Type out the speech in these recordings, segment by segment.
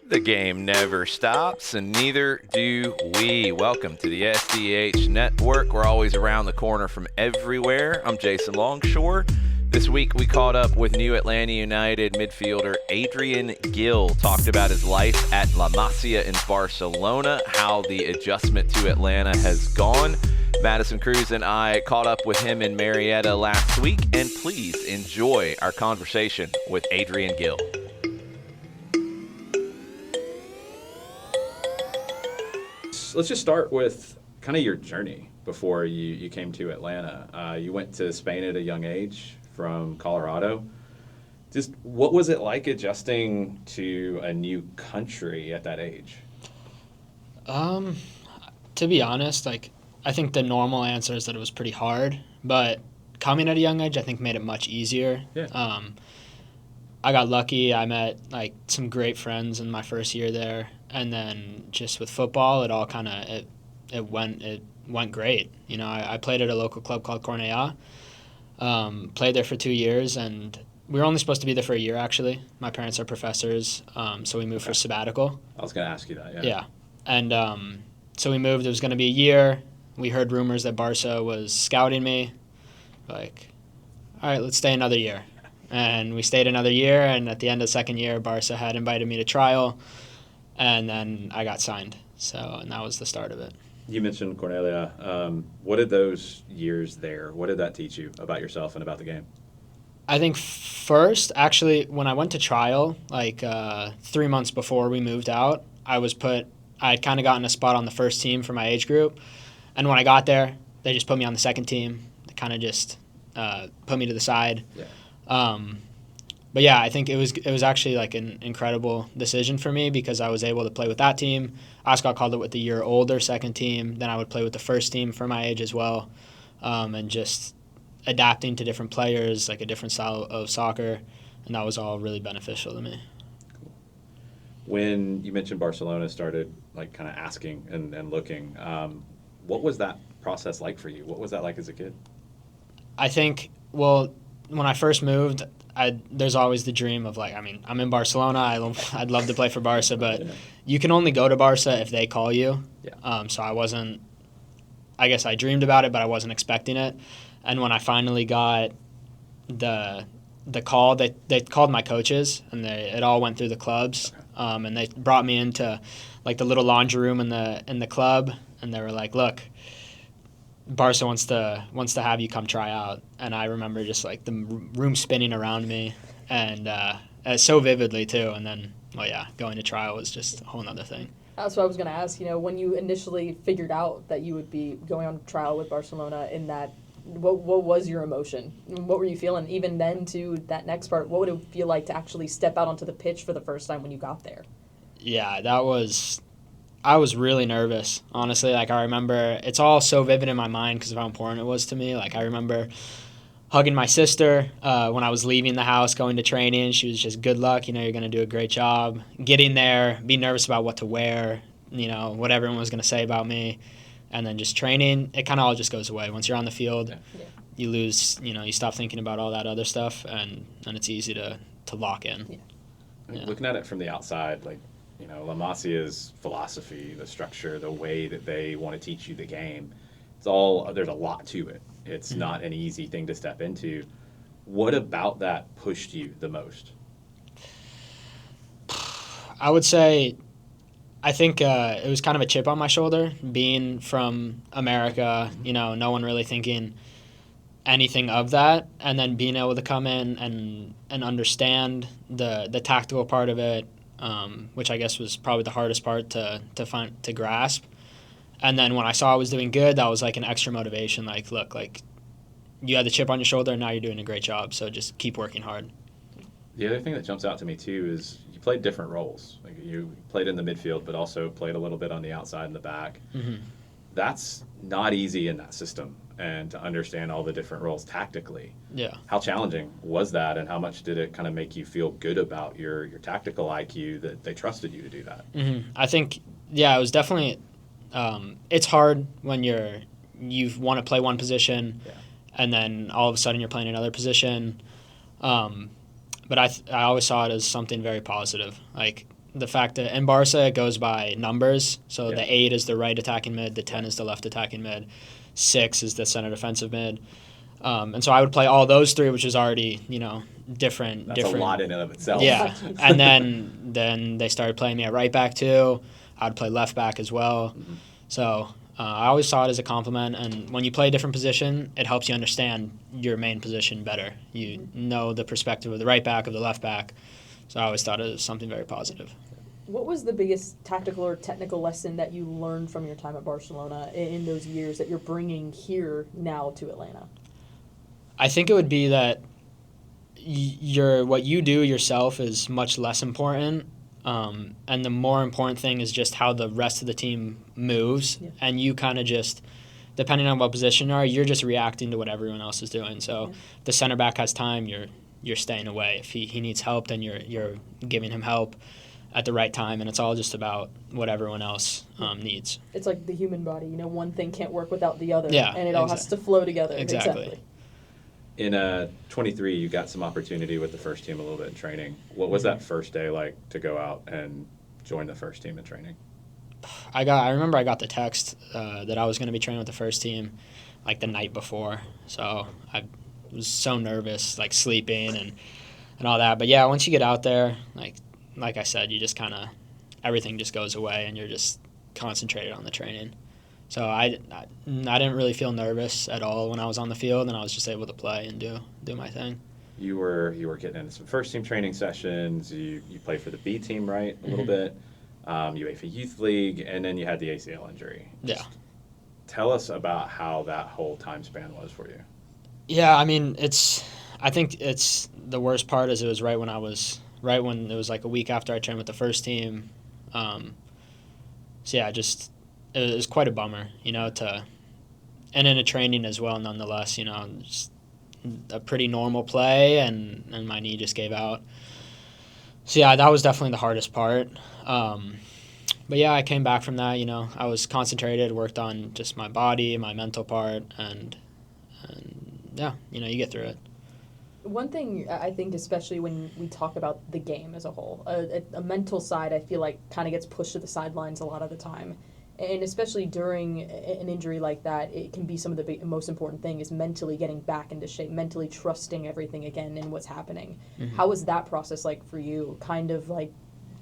The game never stops, and neither do we. Welcome to the SDH Network. We're always around the corner from everywhere. I'm Jason Longshore. This week we caught up with new Atlanta United midfielder Adrian Gill. Talked about his life at La Masia in Barcelona, how the adjustment to Atlanta has gone. Madison Cruz and I caught up with him in Marietta last week, and please enjoy our conversation with Adrian Gill. Let's just start with kind of your journey before you came to Atlanta. You went to Spain at a young age from Colorado. Just what was it like adjusting to a new country at that age? To be honest, I think the normal answer is that it was pretty hard, but coming at a young age, I think made it much easier. Yeah. I got lucky. I met some great friends in my first year there, and then just with football, it all kind of it went great. You know, I played at a local club called Cornellà. Played there for 2 years, and we were only supposed to be there for a year. Actually, my parents are professors, so we moved for sabbatical. I was going to ask you that. Yeah, and so we moved. It was going to be a year. We heard rumors that Barca was scouting me. All right, let's stay another year. And we stayed another year, and at the end of the second year, Barca had invited me to trial, and then I got signed. And that was the start of it. You mentioned Cornellà. What did those years there, what did that teach you about yourself and about the game? I think first, actually, when I went to trial, 3 months before we moved out, I had kind of gotten a spot on the first team for my age group. And when I got there, they just put me on the second team. They kind of just put me to the side. Yeah. But yeah, I think it was actually an incredible decision for me because I was able to play with that team. I also got called up with the year older second team. Then I would play with the first team for my age as well, and just adapting to different players, a different style of soccer, and that was all really beneficial to me. Cool. When you mentioned Barcelona started kind of asking and looking, what was that process like for you? What was that like as a kid? I think, when I first moved, there's always the dream of I'm in Barcelona. I'd love to play for Barca, but yeah. You can only go to Barca if they call you. Yeah. So I guess I dreamed about it, but I wasn't expecting it. And when I finally got the call, they called my coaches, and it all went through the clubs. Okay. And they brought me into the little laundry room in the club, and they were like, "Look, Barca wants to have you come try out." And I remember just the room spinning around me, and so vividly too. And then, going to trial was just a whole nother thing. That's what I was going to ask. When you initially figured out that you would be going on trial with Barcelona, what was your emotion? What were you feeling? Even then, to that next part, what would it feel like to actually step out onto the pitch for the first time when you got there? Yeah, I was really nervous, honestly. I remember, it's all so vivid in my mind because of how important it was to me. I remember hugging my sister when I was leaving the house, going to training. She was just, "Good luck, you're going to do a great job." Getting there, be nervous about what to wear, what everyone was going to say about me. And then just training, it kind of all just goes away. Once you're on the field, Yeah. You lose, you stop thinking about all that other stuff, and it's easy to lock in. Yeah. Yeah. Looking at it from the outside, La Masia's philosophy, the structure, the way that they want to teach you the game, there's a lot to it. It's not an easy thing to step into. What about that pushed you the most? I would say, I think it was kind of a chip on my shoulder, being from America, no one really thinking anything of that, and then being able to come in and understand the tactical part of it, which I guess was probably the hardest part to grasp. And then when I saw I was doing good, that was an extra motivation. Look, you had the chip on your shoulder, and now you're doing a great job, so just keep working hard. The other thing that jumps out to me, too, is you played different roles. You played in the midfield, but also played a little bit on the outside and the back. Mm-hmm. That's not easy in that system, and to understand all the different roles tactically. Yeah. How challenging was that, and how much did it kind of make you feel good about your tactical IQ that they trusted you to do that? Mm-hmm. I think, it was definitely it's hard when you want to play one position, and then all of a sudden you're playing another position. But I always saw it as something very positive. the fact that in Barca it goes by numbers. So Yeah. the 8 is the right attacking mid, the 10 is the left attacking mid, 6 is the center defensive mid. And so I would play all those 3, which is already, different. That's a lot in and of itself. Yeah. And then they started playing me at right back too. I would play left back as well. Mm-hmm. So I always saw it as a compliment. And when you play a different position, it helps you understand your main position better. You know the perspective of the right back, of the left back. So I always thought it was something very positive. What was the biggest tactical or technical lesson that you learned from your time at Barcelona in those years that you're bringing here now to Atlanta? I think it would be that what you do yourself is much less important, and the more important thing is just how the rest of the team moves, Yeah. and you kind of just, depending on what position you are, you're just reacting to what everyone else is doing. So if the center back has time, you're staying away. If he needs help, then you're giving him help at the right time, and it's all just about what everyone else needs. It's like the human body. One thing can't work without the other, Yeah, and it all has to flow together. Exactly. In 23, you got some opportunity with the first team a little bit in training. What was that first day like to go out and join the first team in training? I remember I got the text that I was going to be training with the first team like the night before. So I was so nervous, like sleeping and all that. But yeah, once you get out there, like I said, you just kind of, everything just goes away and you're just concentrated on the training. So I didn't really feel nervous at all when I was on the field, and I was just able to play and do my thing. You were getting into some first team training sessions. You played for the B team, right? A little bit. You played for youth league, and then you had the ACL injury. Yeah. Tell us about how that whole time span was for you. Yeah, I mean, I think it's the worst part is it was right when it was like a week after I trained with the first team. So yeah, it was quite a bummer, and in a training as well, nonetheless, just a pretty normal play, and my knee just gave out. So yeah, that was definitely the hardest part. But yeah, I came back from that, I was concentrated, worked on just my body, my mental part, and yeah, you get through it. One thing I think, especially when we talk about the game as a whole, a mental side I feel like kind of gets pushed to the sidelines a lot of the time. And especially during an injury like that, it can be some of the most important thing is mentally getting back into shape, mentally trusting everything again and what's happening. Mm-hmm. How was that process like for you, kind of like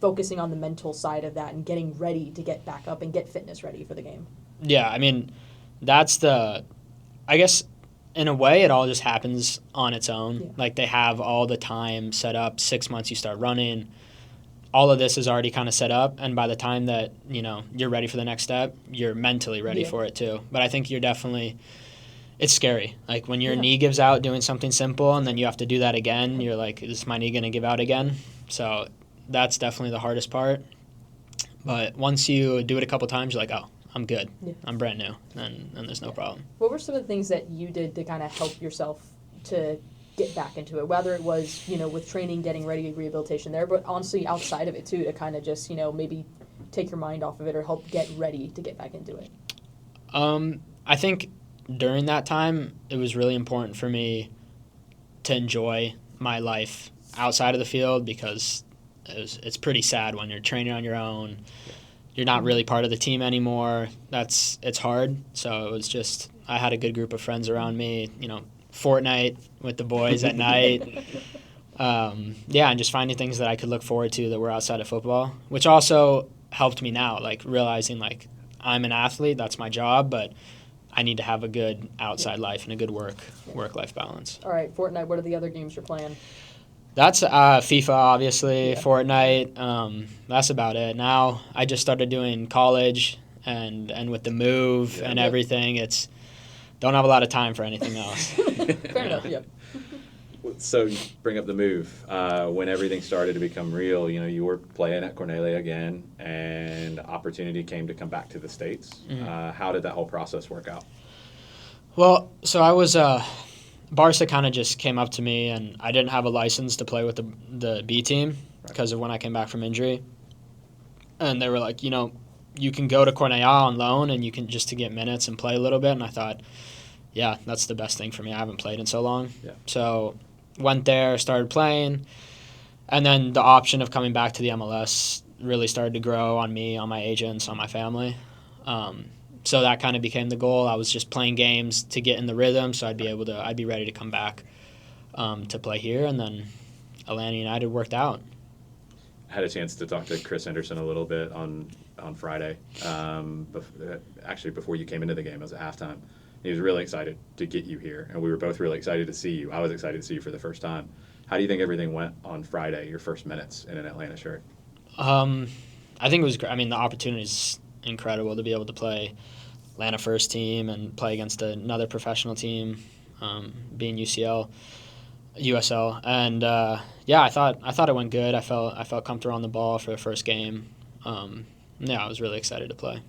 focusing on the mental side of that and getting ready to get back up and get fitness ready for the game? Yeah, I mean, I guess in a way it all just happens on its own. Yeah. Like they have all the time set up, 6 months you start running. All of this is already kind of set up, and by the time that you're ready for the next step, you're mentally ready for it too. But I think it's scary. Like when your knee gives out doing something simple, and then you have to do that again. You're like, is my knee going to give out again? So that's definitely the hardest part. But once you do it a couple times, you're like, oh, I'm good. Yeah. I'm brand new, and there's no problem. What were some of the things that you did to kind of help yourself to get back into it, whether it was, with training, getting ready, rehabilitation there, but honestly outside of it too, to kind of just, maybe take your mind off of it or help get ready to get back into it? I think during that time, it was really important for me to enjoy my life outside of the field because it's pretty sad when you're training on your own. You're not really part of the team anymore. It's hard. So it was just, I had a good group of friends around me, Fortnite with the boys at night. And just finding things that I could look forward to that were outside of football, which also helped me now, like realizing like I'm an athlete, that's my job, but I need to have a good outside life and a good work-life balance. All right, Fortnite, what are the other games you're playing? That's FIFA, obviously, Fortnite. That's about it. Now I just started doing college and with the move and everything, don't have a lot of time for anything else. Fair enough, yeah. So you bring up the move. When everything started to become real, you were playing at Cornelia again, and opportunity came to come back to the States. Mm-hmm. How did that whole process work out? Well, so I was Barca kind of just came up to me, and I didn't have a license to play with the B team because of when I came back from injury. And they were like, you can go to Cornelia on loan and you can just to get minutes and play a little bit. And I thought, yeah, that's the best thing for me. I haven't played in so long. Yeah. So went there, started playing. And then the option of coming back to the MLS really started to grow on me, on my agents, on my family. So that kind of became the goal. I was just playing games to get in the rhythm, so I'd be ready to come back to play here, and then Atlanta United worked out. I had a chance to talk to Chris Henderson a little bit on Friday, actually before you came into the game. I was at halftime. He was really excited to get you here, and we were both really excited to see you. I was excited to see you for the first time. How do you think everything went on Friday, your first minutes in an Atlanta shirt? I think it was great. I mean, the opportunity is incredible to be able to play Atlanta first team and play against another professional team, being USL, and I thought it went good. I felt comfortable on the ball for the first game. I was really excited to play.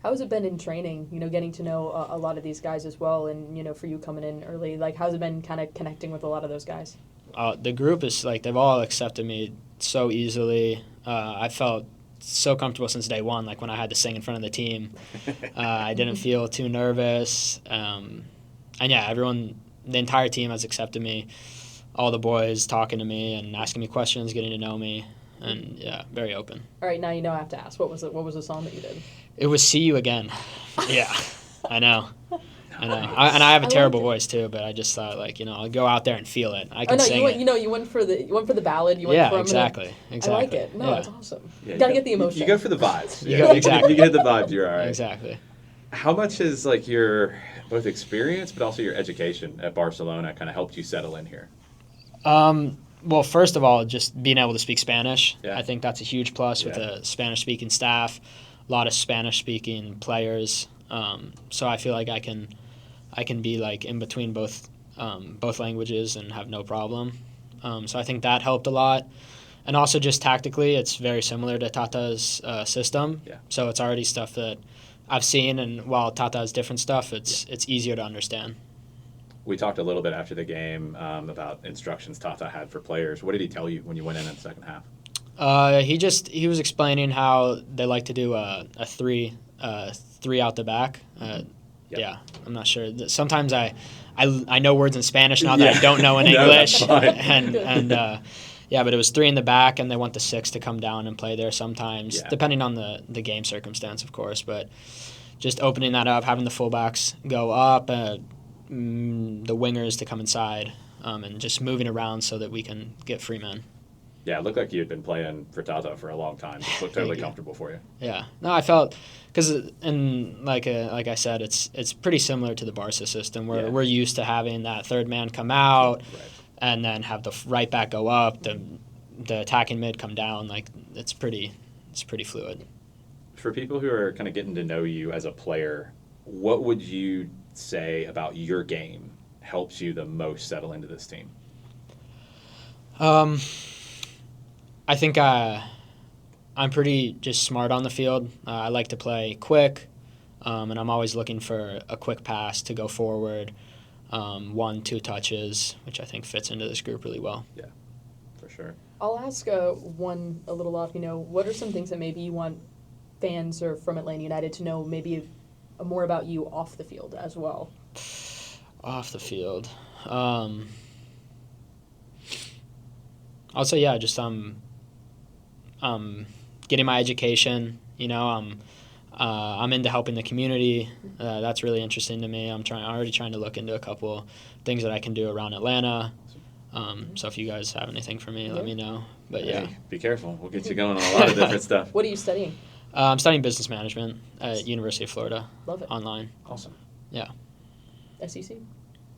How has it been in training, getting to know a lot of these guys as well, and, for you coming in early, like, how's it been kind of connecting with a lot of those guys? The group is, like, they've all accepted me so easily. I felt so comfortable since day one, like when I had to sing in front of the team. I didn't feel too nervous. Everyone, the entire team has accepted me. All the boys talking to me and asking me questions, getting to know me, and very open. All right, now I have to ask, what was the song that you did? It was "See You Again." Yeah, I know. And I have a terrible voice too, but I just thought, I'll go out there and feel it. I can sing it. You went for the ballad. Exactly. I like it. No, it's awesome. You gotta get the emotion. You go for the vibes. Exactly. You get the vibes. You're all right. Exactly. How much has your both experience, but also your education at Barcelona, kind of helped you settle in here? Well, first of all, just being able to speak Spanish. Yeah. I think that's a huge plus with a Spanish-speaking staff, a lot of Spanish-speaking players. So I feel like I can be in between both languages and have no problem. So I think that helped a lot. And also just tactically, it's very similar to Tata's system. Yeah. So it's already stuff that I've seen, and while Tata has different stuff, it's easier to understand. We talked a little bit after the game about instructions Tata had for players. What did he tell you when you went in the second half? He was explaining how they like to do a three out the back. Yeah, I'm not sure. Sometimes I know words in Spanish now that I don't know in English, but it was 3 in the back, and they want the 6 to come down and play there sometimes, depending on the game circumstance, of course. But just opening that up, having the fullbacks go up, the wingers to come inside, and just moving around so that we can get free men. Yeah, it looked like you had been playing for Tata for a long time. It looked totally comfortable for you. Yeah. No, I felt like I said, it's pretty similar to the Barca system where we're used to having that third man come out and then have the right back go up, the attacking mid come down. Like it's pretty fluid. For people who are kind of getting to know you as a player, what would you say about your game helps you the most settle into this team? I think I'm pretty just smart on the field. I like to play quick, and I'm always looking for a quick pass to go forward, 1-2 touches, which I think fits into this group really well. Yeah, for sure. I'll ask one a little off. What are some things that maybe you want fans or from Atlanta United to know maybe more about you off the field as well? Off the field. I'll say, just getting my education. I'm into helping the community. That's really interesting to me. I'm already trying to look into a couple things that I can do around Atlanta. So if you guys have anything for me, let me know. But be careful. We'll get you going on a lot of different stuff. What are you studying? I'm studying business management at University of Florida. Love it. Online. Awesome. Yeah. SEC?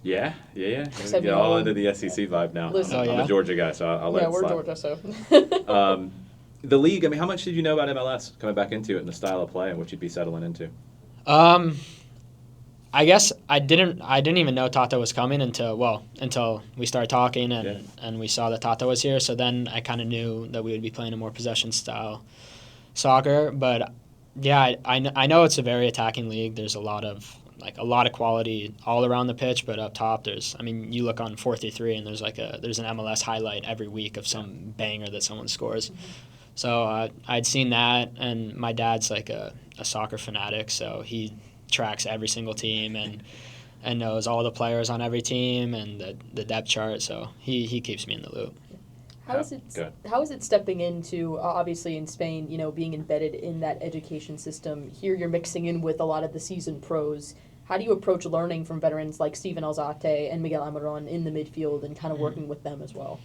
Yeah. Get all into the SEC vibe now. Listen, I'm a Georgia guy, so I'll let it slide. Yeah, we're Georgia, so. The league, how much did you know about MLS coming back into it and the style of play and what you'd be settling into? I guess I didn't even know Tata was coming until we started talking and we saw that Tata was here. So then I kind of knew that we would be playing a more possession style soccer. But I know it's a very attacking league. There's a lot of quality all around the pitch, but up top you look on 433 and there's an MLS highlight every week of some banger that someone scores. Mm-hmm. So I'd seen that, and my dad's like a soccer fanatic, so he tracks every single team and knows all the players on every team and the depth chart, so he keeps me in the loop. How is it stepping into, obviously in Spain, being embedded in that education system? Here you're mixing in with a lot of the seasoned pros. How do you approach learning from veterans like Steven Alzate and Miguel Almiron in the midfield and kind of working with them as well?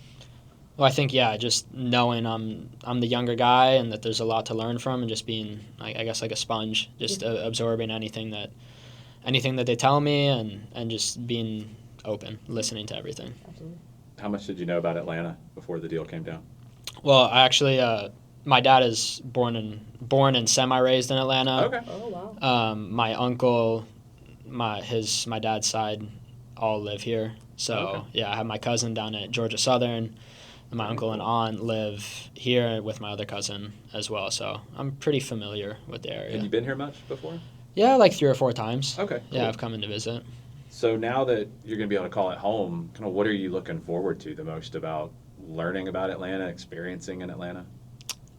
Well, I think, just knowing I'm the younger guy and that there's a lot to learn from, and just being, I guess, like a sponge, just absorbing anything that they tell me, and just being open, listening to everything. Absolutely. How much did you know about Atlanta before the deal came down? Well, I actually, my dad is born and semi-raised in Atlanta. Okay. Oh, wow. My uncle, my dad's side, all live here. So, I have my cousin down at Georgia Southern, and my uncle and aunt live here with my other cousin as well. So I'm pretty familiar with the area. Have you been here much before? Yeah, like 3 or 4 times. Okay. Yeah, Cool. I've come in to visit. So now that you're going to be able to call it home, kind of what are you looking forward to the most about learning about Atlanta, experiencing in Atlanta?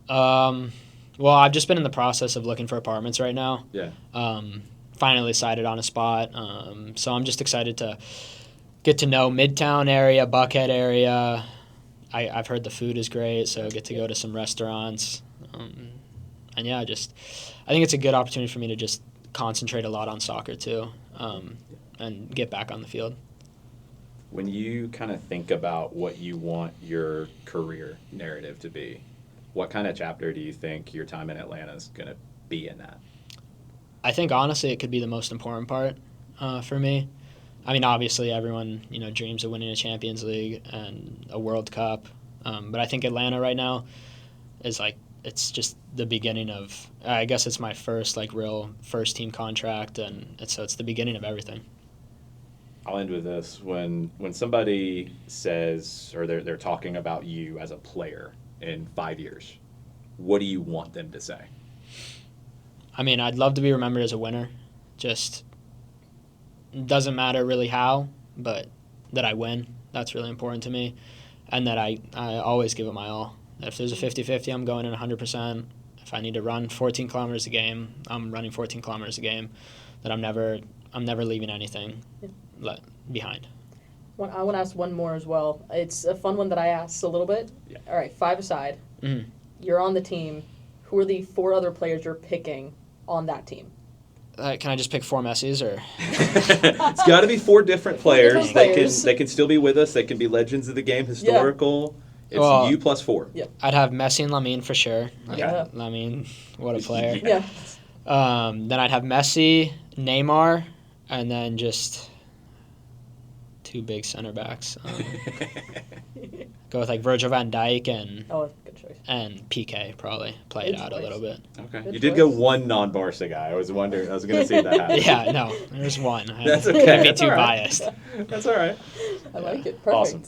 Well, I've just been in the process of looking for apartments right now. Yeah. Finally decided on a spot. So I'm just excited to get to know Midtown area, Buckhead area. I've heard the food is great, so get to go to some restaurants. And I think it's a good opportunity for me to just concentrate a lot on soccer too, and get back on the field. When you kind of think about what you want your career narrative to be, what kind of chapter do you think your time in Atlanta is going to be in that? I think honestly it could be the most important part for me. I mean, obviously everyone dreams of winning a Champions League and a World Cup, but I think Atlanta right now is it's just the beginning of. I guess it's my first real first team contract, and it's the beginning of everything. I'll end with this. When somebody says, or they're talking about you as a player in 5 years, what do you want them to say? I mean, I'd love to be remembered as a winner. Just doesn't matter really how, but that I win. That's really important to me, and that I always give it my all. If there's a 50-50, I'm going in 100%. If I need to run 14 kilometers a game, I'm running 14 kilometers a game. That I'm never leaving anything behind. I want to ask one more as well. It's a fun one that I asked a little bit. Yeah. All right, 5 aside. Mm-hmm. You're on the team. Who are the 4 other players you're picking on that team? Can I just pick 4 Messis or? It's got to be 4 different players. different players. They can still be with us. They can be legends of the game, historical. Yeah. It's you plus 4. Yeah. I'd have Messi and Lamine for sure. Yeah. Lamine, what a player. Yeah. Then I'd have Messi, Neymar, and then just 2 big center backs. Go with Virgil van Dijk and good choice. And PK probably play it out a little bit. Okay. Good You did choice. go one non-Barca guy. I was going to see if that happened. Yeah, no, there's one. That's I okay. can't be That's too all right. biased. That's all right. I like it. Perfect. Awesome.